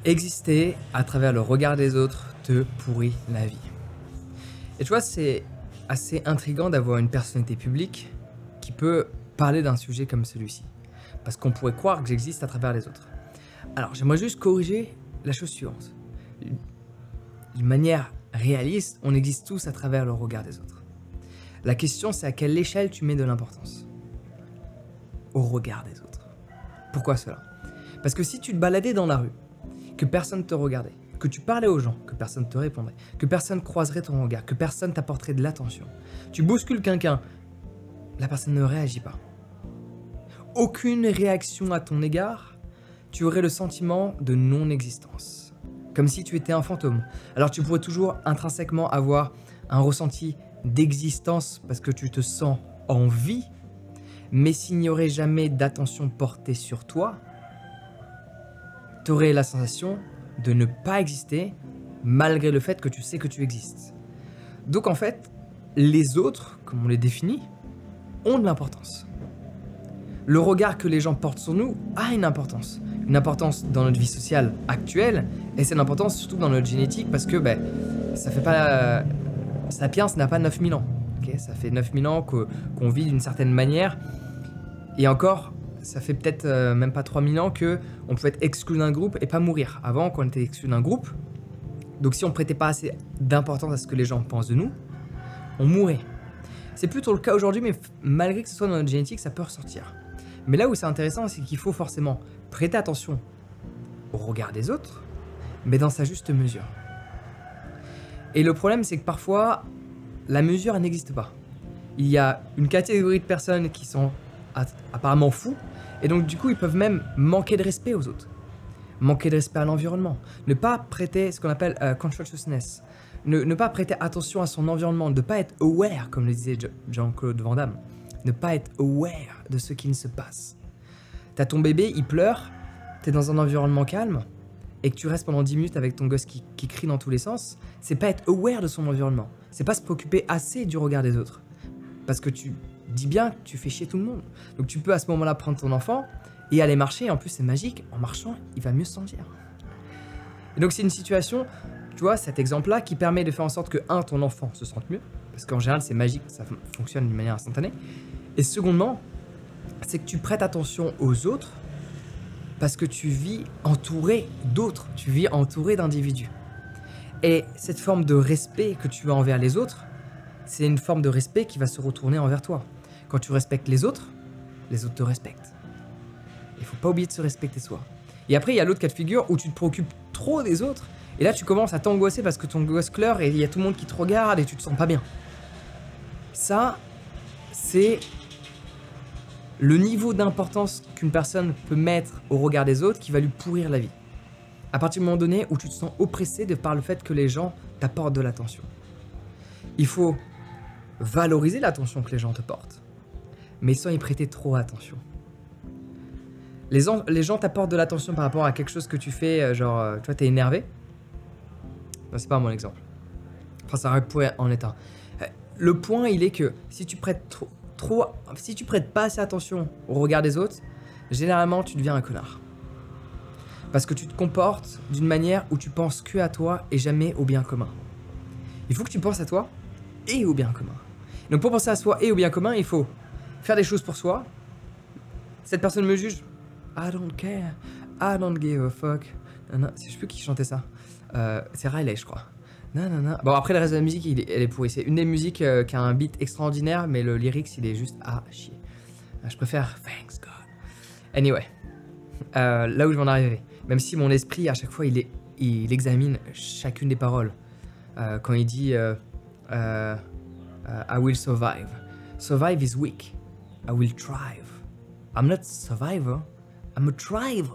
Exister à travers le regard des autres te pourrit la vie. Et tu vois, c'est assez intriguant d'avoir une personnalité publique qui peut parler d'un sujet comme celui-ci. Parce qu'on pourrait croire que j'existe à travers les autres. Alors, j'aimerais juste corriger la chose suivante. D'une manière réaliste, on existe tous à travers le regard des autres. La question, c'est à quelle échelle tu mets de l'importance au regard des autres. Pourquoi cela? Parce que si tu te baladais dans la rue, que personne ne te regardait, que tu parlais aux gens, que personne ne te répondrait, que personne croiserait ton regard, que personne t'apporterait de l'attention, tu bouscules quelqu'un, la personne ne réagit pas. Aucune réaction à ton égard, tu aurais le sentiment de non-existence. Comme si tu étais un fantôme. Alors tu pourrais toujours intrinsèquement avoir un ressenti d'existence parce que tu te sens en vie, mais s'il n'y aurait jamais d'attention portée sur toi, tu aurais la sensation de ne pas exister malgré le fait que tu sais que tu existes. Donc en fait, les autres, comme on les définit, ont de l'importance. Le regard que les gens portent sur nous a une importance dans notre vie sociale actuelle, et c'est une importance surtout dans notre génétique parce que ça fait pas... Sapiens n'a pas 9000 ans, okay, ça fait 9000 ans qu'on vit d'une certaine manière, et encore, ça fait peut-être même pas 3000 ans qu'on pouvait être exclu d'un groupe et pas mourir. Avant, quand on était exclu d'un groupe, donc si on prêtait pas assez d'importance à ce que les gens pensent de nous, on mourait. C'est plutôt le cas aujourd'hui, mais malgré que ce soit dans notre génétique, ça peut ressortir. Mais là où c'est intéressant, c'est qu'il faut forcément prêter attention au regard des autres, mais dans sa juste mesure. Et le problème, c'est que parfois, la mesure, elle n'existe pas. Il y a une catégorie de personnes qui sont apparemment fous, et donc du coup, ils peuvent même manquer de respect aux autres. Manquer de respect à l'environnement. Ne pas prêter ce qu'on appelle consciousness. Ne pas prêter attention à son environnement, ne pas être aware, comme le disait Jean-Claude Van Damme. Ne pas être aware de ce qui se passe. T'as ton bébé, il pleure, t'es dans un environnement calme, et que tu restes pendant 10 minutes avec ton gosse qui crie dans tous les sens, c'est pas être aware de son environnement. C'est pas se préoccuper assez du regard des autres. Parce que tu dis bien que tu fais chier tout le monde. Donc tu peux à ce moment-là prendre ton enfant et aller marcher, et en plus c'est magique, en marchant, il va mieux se sentir. Et donc c'est une situation, tu vois, cet exemple-là, qui permet de faire en sorte que, un, ton enfant se sente mieux, parce qu'en général c'est magique, ça fonctionne d'une manière instantanée, et secondement, c'est que tu prêtes attention aux autres, parce que tu vis entouré d'autres, tu vis entouré d'individus. Et cette forme de respect que tu as envers les autres, c'est une forme de respect qui va se retourner envers toi. Quand tu respectes les autres te respectent. Il faut pas oublier de se respecter soi. Et après, il y a l'autre cas de figure où tu te préoccupes trop des autres, et là tu commences à t'angoisser parce que ton gosse pleure et il y a tout le monde qui te regarde et tu te sens pas bien. Ça, c'est le niveau d'importance qu'une personne peut mettre au regard des autres qui va lui pourrir la vie. À partir du moment donné où tu te sens oppressé de par le fait que les gens t'apportent de l'attention. Il faut valoriser l'attention que les gens te portent, mais sans y prêter trop attention. Les gens t'apportent de l'attention par rapport à quelque chose que tu fais, tu vois, t'es énervé. Non, c'est pas mon exemple. Enfin, ça pourrait en être un. Le point, il est que si tu prêtes si tu prêtes pas assez attention au regard des autres, généralement, tu deviens un connard. Parce que tu te comportes d'une manière où tu penses que à toi et jamais au bien commun. Il faut que tu penses à toi et au bien commun. Donc pour penser à soi et au bien commun, il faut faire des choses pour soi. Cette personne me juge. I don't care. I don't give a fuck. Je sais plus qui chantait ça. C'est Riley, je crois. Non. Bon, après, le reste de la musique, elle est pourrie. C'est une des musiques qui a un beat extraordinaire, mais le lyrics, il est juste à chier. Je préfère Thanks God. Anyway. Là où je vais en arriver. Même si mon esprit, à chaque fois, il examine chacune des paroles. Quand il dit I will survive. Survive is weak. I will thrive. I'm not survivor. I'm a thriver.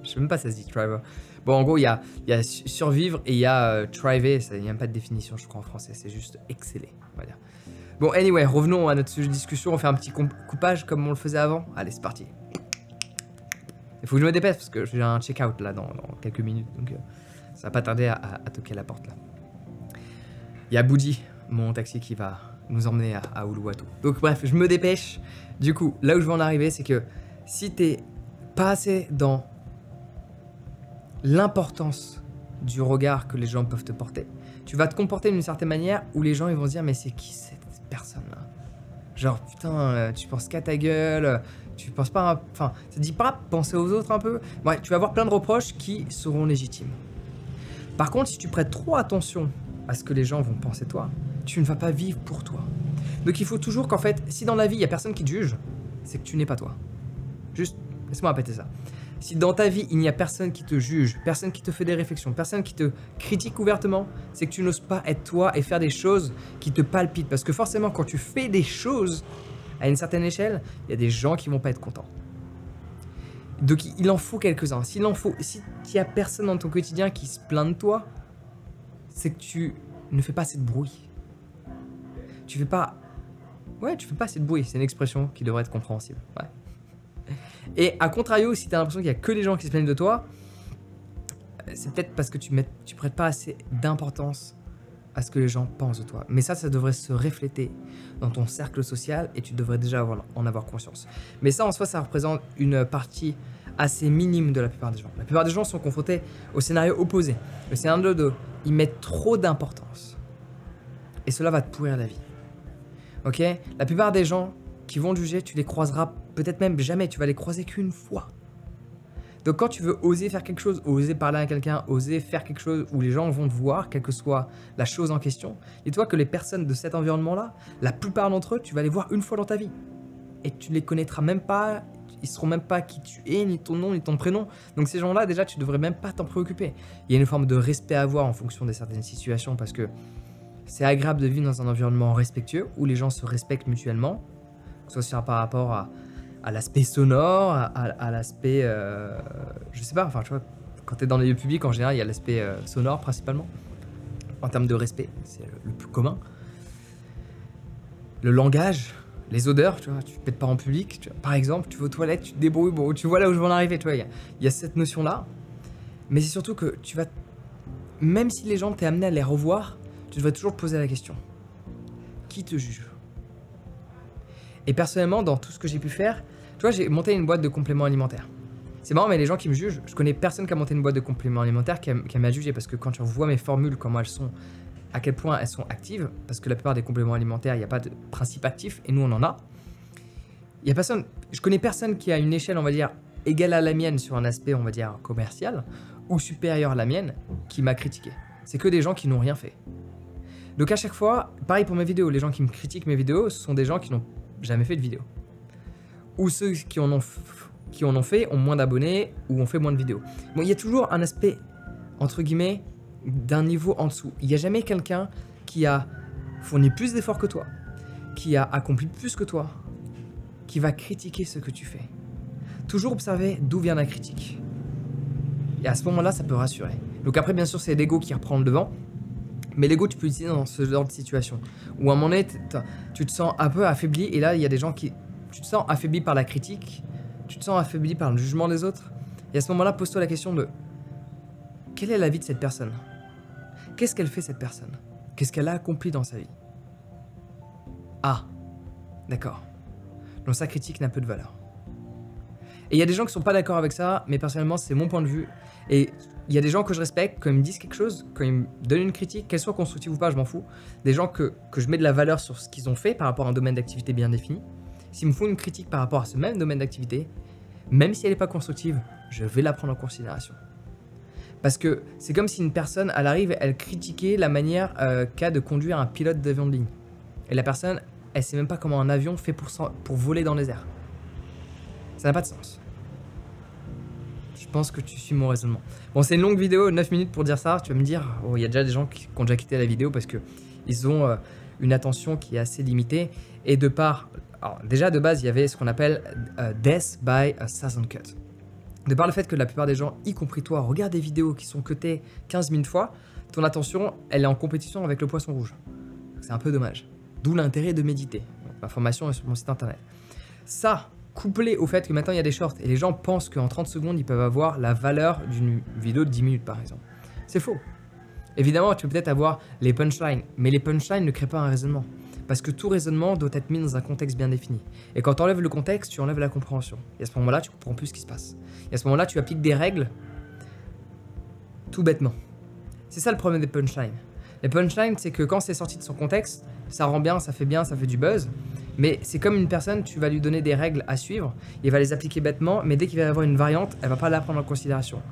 Je sais même pas si ça se dit thriver. Bon, en gros, il y a survivre et il y a thriver. Il n'y a même pas de définition, je crois, en français. C'est juste exceller, on va dire. Bon, anyway, revenons à notre sujet de discussion. On fait un petit coupage comme on le faisait avant. Allez, c'est parti. Il faut que je me dépêche parce que j'ai un check-out là dans quelques minutes. Donc, ça va pas tarder à toquer à la porte là. Il y a Boudi, mon taxi, qui va nous emmener à Uluwatu. Donc bref, je me dépêche. Du coup, là où je veux en arriver, c'est que si t'es pas assez dans l'importance du regard que les gens peuvent te porter. Tu vas te comporter d'une certaine manière où les gens ils vont se dire mais c'est qui cette personne-là? Genre putain, tu penses qu'à ta gueule, tu penses pas... Enfin, ça te dit pas penser aux autres un peu? Ouais, tu vas avoir plein de reproches qui seront légitimes. Par contre, si tu prêtes trop attention à ce que les gens vont penser de toi, tu ne vas pas vivre pour toi. Donc il faut toujours qu'en fait, si dans la vie il y a personne qui te juge, c'est que tu n'es pas toi. Juste, laisse-moi répéter ça. Si dans ta vie il n'y a personne qui te juge, personne qui te fait des réflexions, personne qui te critique ouvertement, c'est que tu n'oses pas être toi et faire des choses qui te palpitent. Parce que forcément, quand tu fais des choses à une certaine échelle, il y a des gens qui vont pas être contents. Donc il en faut quelques-uns. Si il y a personne dans ton quotidien qui se plaint de toi, c'est que tu ne fais pas assez de bruit. Tu fais pas assez de bruit. C'est une expression qui devrait être compréhensible. Ouais. Et à contrario, si tu as l'impression qu'il n'y a que les gens qui se plaignent de toi, c'est peut-être parce que tu prêtes pas assez d'importance à ce que les gens pensent de toi. Mais ça devrait se refléter dans ton cercle social et tu devrais déjà en avoir conscience. Mais ça, en soi, ça représente une partie assez minime de la plupart des gens. La plupart des gens sont confrontés au scénario opposé. Le scénario de ils mettent trop d'importance. Et cela va te pourrir la vie. Ok? La plupart des gens qui vont te juger, tu les croiseras peut-être même jamais, tu vas les croiser qu'une fois. Donc quand tu veux oser faire quelque chose, oser parler à quelqu'un, oser faire quelque chose où les gens vont te voir, quelle que soit la chose en question, dis-toi que les personnes de cet environnement-là, la plupart d'entre eux, tu vas les voir une fois dans ta vie. Et tu les connaîtras même pas, ils sauront même pas qui tu es, ni ton nom, ni ton prénom. Donc ces gens-là, déjà, tu devrais même pas t'en préoccuper. Il y a une forme de respect à avoir en fonction de certaines situations parce que c'est agréable de vivre dans un environnement respectueux où les gens se respectent mutuellement, que ce soit par rapport à l'aspect sonore, à l'aspect, je sais pas, enfin tu vois, quand tu es dans les lieux publics en général, il y a l'aspect sonore principalement, en termes de respect, c'est le plus commun. Le langage, les odeurs, tu vois, tu pètes pas en public, tu vois, par exemple, tu vas aux toilettes, tu te débrouilles, bon, tu vois là où je veux en arriver, tu vois, il y a cette notion-là, mais c'est surtout que tu vas, même si les gens t'es amené à les revoir, tu devrais toujours te poser la question, qui te juge? Et personnellement, dans tout ce que j'ai pu faire, tu vois, j'ai monté une boîte de compléments alimentaires. C'est marrant, mais les gens qui me jugent, je connais personne qui a monté une boîte de compléments alimentaires qui m'a jugé parce que quand tu vois mes formules, comment elles sont, à quel point elles sont actives, parce que la plupart des compléments alimentaires, il n'y a pas de principe actif et nous on en a. Il y a personne, je connais personne qui a une échelle, on va dire, égale à la mienne sur un aspect, on va dire, commercial ou supérieur à la mienne qui m'a critiqué. C'est que des gens qui n'ont rien fait. Donc à chaque fois, pareil pour mes vidéos, les gens qui me critiquent mes vidéos, ce sont des gens qui n'ont jamais fait de vidéo. Ou ceux qui en ont fait ont moins d'abonnés ou ont fait moins de vidéos. Bon, il y a toujours un aspect, entre guillemets, d'un niveau en dessous. Il n'y a jamais quelqu'un qui a fourni plus d'efforts que toi, qui a accompli plus que toi, qui va critiquer ce que tu fais. Toujours observer d'où vient la critique. Et à ce moment-là, ça peut rassurer. Donc après, bien sûr, c'est l'ego qui reprend le devant. Mais l'ego, tu peux l'utiliser dans ce genre de situation. Où à un moment donné, tu te sens un peu affaibli. Et là, il y a des gens qui... Tu te sens affaibli par la critique. Tu te sens affaibli par le jugement des autres. Et à ce moment-là, pose-toi la question de... Quelle est la vie de cette personne? Qu'est-ce qu'elle fait, cette personne? Qu'est-ce qu'elle a accompli dans sa vie? Ah, d'accord. Donc sa critique n'a peu de valeur. Et il y a des gens qui sont pas d'accord avec ça, mais personnellement, c'est mon point de vue. Et il y a des gens que je respecte, quand ils me disent quelque chose, quand ils me donnent une critique, qu'elle soit constructive ou pas, je m'en fous. Des gens que je mets de la valeur sur ce qu'ils ont fait par rapport à un domaine d'activité bien défini. S'ils me font une critique par rapport à ce même domaine d'activité, même si elle n'est pas constructive, je vais la prendre en considération. Parce que c'est comme si une personne, elle arrive, elle critiquait la manière qu'a de conduire un pilote d'avion de ligne. Et la personne, elle sait même pas comment un avion fait pour voler dans les airs. Ça n'a pas de sens. Je pense que tu suis mon raisonnement. Bon, c'est une longue vidéo, 9 minutes pour dire ça. Tu vas me dire, oh, il y a déjà des gens qui ont déjà quitté la vidéo parce qu'ils ont une attention qui est assez limitée. Et de par... Alors, déjà, de base, il y avait ce qu'on appelle Death by a Thousand Cut. De par le fait que la plupart des gens, y compris toi, regardent des vidéos qui sont cutées 15 000 fois, ton attention, elle est en compétition avec le poisson rouge. C'est un peu dommage. D'où l'intérêt de méditer. Donc, ma formation est sur mon site internet. Ça, couplé au fait que maintenant il y a des shorts et les gens pensent qu'en 30 secondes, ils peuvent avoir la valeur d'une vidéo de 10 minutes par exemple. C'est faux. Évidemment, tu peux peut-être avoir les punchlines, mais les punchlines ne créent pas un raisonnement. Parce que tout raisonnement doit être mis dans un contexte bien défini. Et quand tu enlèves le contexte, tu enlèves la compréhension. Et à ce moment-là, tu comprends plus ce qui se passe. Et à ce moment-là, tu appliques des règles tout bêtement. C'est ça le problème des punchlines. Les punchlines, c'est que quand c'est sorti de son contexte, ça rend bien, ça fait du buzz. Mais c'est comme une personne, tu vas lui donner des règles à suivre, il va les appliquer bêtement, mais dès qu'il va y avoir une variante, elle va pas la prendre en considération.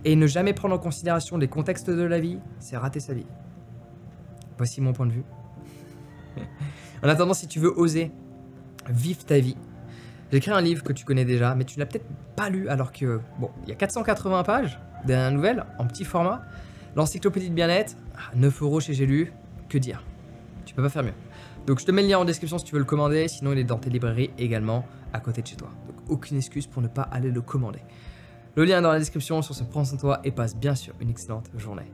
Et ne jamais prendre en considération les contextes de la vie, c'est rater sa vie. Voici mon point de vue. En attendant, si tu veux oser vivre ta vie, j'ai écrit un livre que tu connais déjà, mais tu l'as peut-être pas lu alors que, bon, il y a 480 pages, dernière nouvelle, en petit format. L'encyclopédie de bien-être, 9 € chez J'ai lu, que dire? Tu peux pas faire mieux. Donc je te mets le lien en description si tu veux le commander, sinon il est dans tes librairies également à côté de chez toi. Donc aucune excuse pour ne pas aller le commander. Le lien est dans la description, sur ce prends soin de toi et passe bien sûr une excellente journée.